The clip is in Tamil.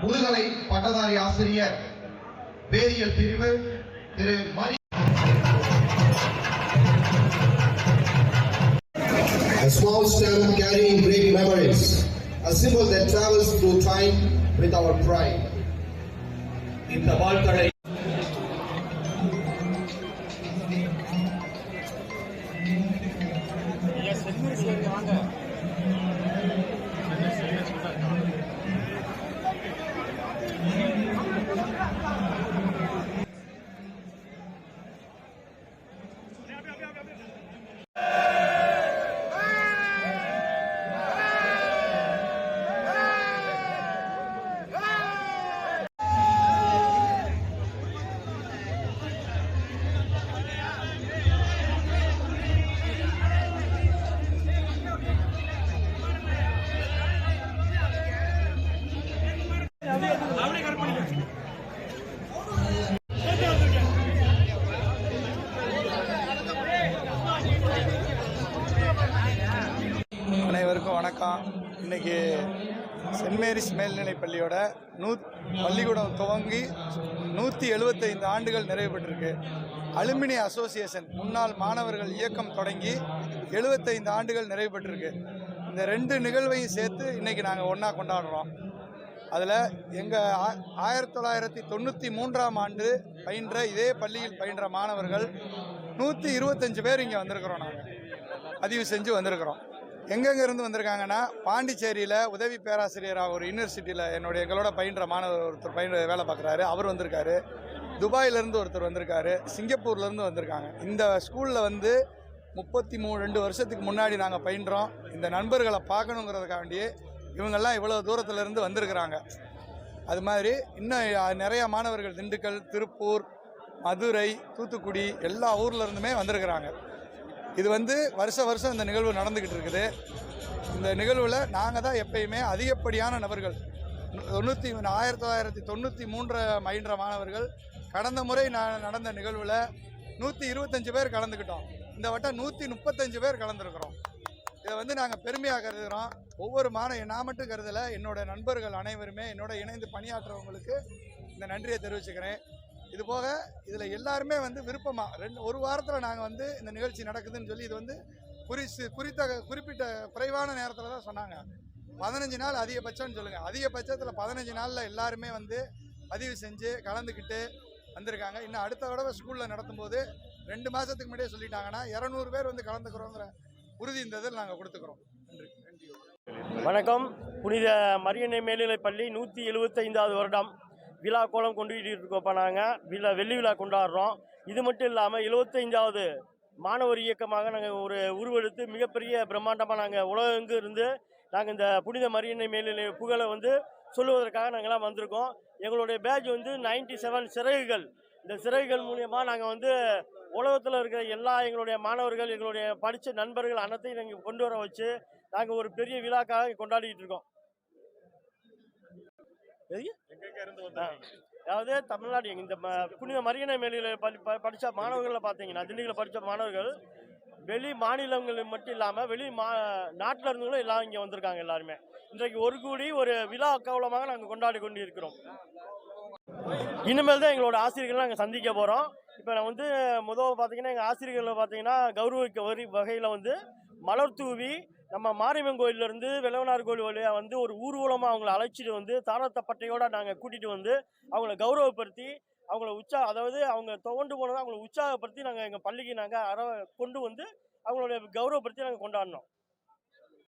முதுகலை பட்டதாரி ஆசிரியர் வேதியியல் பிரிவு திரு மணி. A small stamp carrying great memories, a symbol that travels through time with our pride. இந்த வாழ்த்தலை அனைவருக்கும் வணக்கம். இன்றைக்கி சென்ட் மேரிஸ் மேல்நிலைப் பள்ளியோட பள்ளிக்கூடம் துவங்கி 175 ஆண்டுகள் நிறைவு பெற்றிருக்கு. அலுமினி அசோசியேஷன் முன்னாள் மாணவர்கள் இயக்கம் தொடங்கி 75 ஆண்டுகள் நிறைவு பெற்றிருக்கு. இந்த 2 நிகழ்வையும் சேர்த்து இன்றைக்கி நாங்கள் ஒன்றா கொண்டாடுறோம். அதில் எங்கள் 1993ஆம் ஆண்டு பயின்ற இதே பள்ளியில் பயின்ற மாணவர்கள் 125 பேர் இங்கே வந்திருக்கிறோம். நாங்கள் பதிவு செஞ்சு வந்திருக்கிறோம். எங்கெங்கேருந்து வந்திருக்காங்கன்னா, பாண்டிச்சேரியில் உதவி பேராசிரியராக ஒரு யூனிவர்சிட்டியில் எங்களோட பயின்ற மாணவர் ஒருத்தர் வேலை பார்க்குறாரு, அவர் வந்திருக்காரு. துபாயிலேருந்து ஒருத்தர் வந்திருக்காரு, சிங்கப்பூர்லேருந்து வந்திருக்காங்க. இந்த ஸ்கூலில் வந்து 32 வருஷத்துக்கு முன்னாடி நாங்கள் பயின்றோம். இந்த நண்பர்களை பார்க்கணுங்கிறதுக்காண்டி இவங்கெல்லாம் இவ்வளோ தூரத்துலேருந்து வந்திருக்கிறாங்க. அது மாதிரி இன்னும் நிறையா மாணவர்கள் திண்டுக்கல், திருப்பூர், மதுரை, தூத்துக்குடி எல்லா ஊர்லேருந்துமே வந்திருக்கிறாங்க. இது வந்து வருஷம் இந்த நிகழ்வு நடந்துக்கிட்டு இருக்குது. இந்த நிகழ்வில் நாங்கள் தான் எப்பயுமே அதிகப்படியான நபர்கள் 1993 பயின்ற மாணவர்கள் கடந்த முறை நடந்த நிகழ்வில் 125 பேர் கலந்துக்கிட்டோம். இந்த வட்டம் 135 பேர் கலந்துருக்கிறோம். இதை வந்து நாங்கள் பெருமையாக கருதுகிறோம். ஒவ்வொரு நான் மட்டும் கருதலை, என்னோட நண்பர்கள் அனைவருமே என்னோட இணைந்து பணியாற்றுறவங்களுக்கு இந்த நன்றியை தெரிவிச்சுக்கிறேன். இது போக இதில் எல்லாருமே வந்து விருப்பமாக ஒரு வாரத்தில் நாங்கள் வந்து இந்த நிகழ்ச்சி நடக்குதுன்னு சொல்லி இது வந்து குறிப்பிட்ட குறைவான நேரத்தில் தான் சொன்னாங்க. 15 நாள் அதிகபட்சம்னு சொல்லுங்கள். அதிகபட்சத்தில் 15 நாளில் எல்லாருமே வந்து பதிவு செஞ்சு கலந்துக்கிட்டு வந்திருக்காங்க. இன்னும் அடுத்த தடவை ஸ்கூலில் நடத்தும்போது 2 மாதத்துக்கு முன்னாடியே சொல்லிட்டாங்கன்னா 200 பேர் வந்து கலந்துக்கிறோங்கிற உறுதி இந்த இதில் நாங்கள் கொடுத்துக்கிறோம். நன்றி. வணக்கம். புனித மரியன்னை மேல்நிலைப் பள்ளி 175வது வருடம் விழா கோலம் கொண்டுகிட்டு இருக்கோம். இப்போ நாங்கள் வெள்ளி விழா கொண்டாடுறோம். இது மட்டும் இல்லாமல் 75வது மாணவர் இயக்கமாக நாங்கள் ஒரு உருவெடுத்து மிகப்பெரிய பிரம்மாண்டமாக நாங்கள் உலகெங்கு இருந்து நாங்கள் இந்த புனித மரியன்னை மேல்நிலை புகழை வந்து சொல்லுவதற்காக நாங்கள்லாம் வந்திருக்கோம். எங்களுடைய பேட்ச் வந்து 97 சிறகுகள். இந்த சிறகுகள் மூலியமாக நாங்கள் வந்து உலகத்தில் இருக்கிற எல்லா எங்களுடைய மாணவர்கள், எங்களுடைய படித்த நண்பர்கள் அனைத்தையும் நாங்கள் கொண்டு வர வச்சு நாங்கள் ஒரு பெரிய விழாக்காக கொண்டாடிட்டு இருக்கோம். அதாவது தமிழ்நாடு இந்த புனித மரியன்னை மேல்நிலையில் படித்த மாணவர்களை பார்த்தீங்கன்னா, திண்டுக்கல்ல படித்த மாணவர்கள் வெளி மாநிலங்கள் மட்டும் இல்லாமல் நாட்டில் இருந்தவங்களும் எல்லாம் இங்கே வந்திருக்காங்க. எல்லாருமே இன்றைக்கு ஒரு விழா கோலமாக நாங்கள் கொண்டாடி கொண்டு இருக்கிறோம். இனிமேல் தான் எங்களோட ஆசிரியர்கள் நாங்கள் சந்திக்க போகிறோம். இப்போ நான் வந்து முதல் பார்த்தீங்கன்னா எங்கள் ஆசிரியர்களை பார்த்தீங்கன்னா கௌரவிக்க வகையில் வந்து மலர் தூவி நம்ம மாரியம்மன் கோயிலேருந்து வெள்ளவனார் கோயில் வழியாக வந்து ஒரு ஊர்வலமாக அவங்கள அழைச்சிட்டு வந்து தாரத்தப்பட்டையோடு நாங்கள் கூட்டிகிட்டு வந்து அவங்கள கௌரவப்படுத்தி அவங்கள அதாவது அவங்க துவண்டு போனதை அவங்கள உற்சாகப்படுத்தி நாங்கள் எங்கள் பள்ளிக்கு நாங்கள் கொண்டு வந்து அவங்களுடைய கௌரவப்படுத்தி நாங்கள் கொண்டாடினோம்.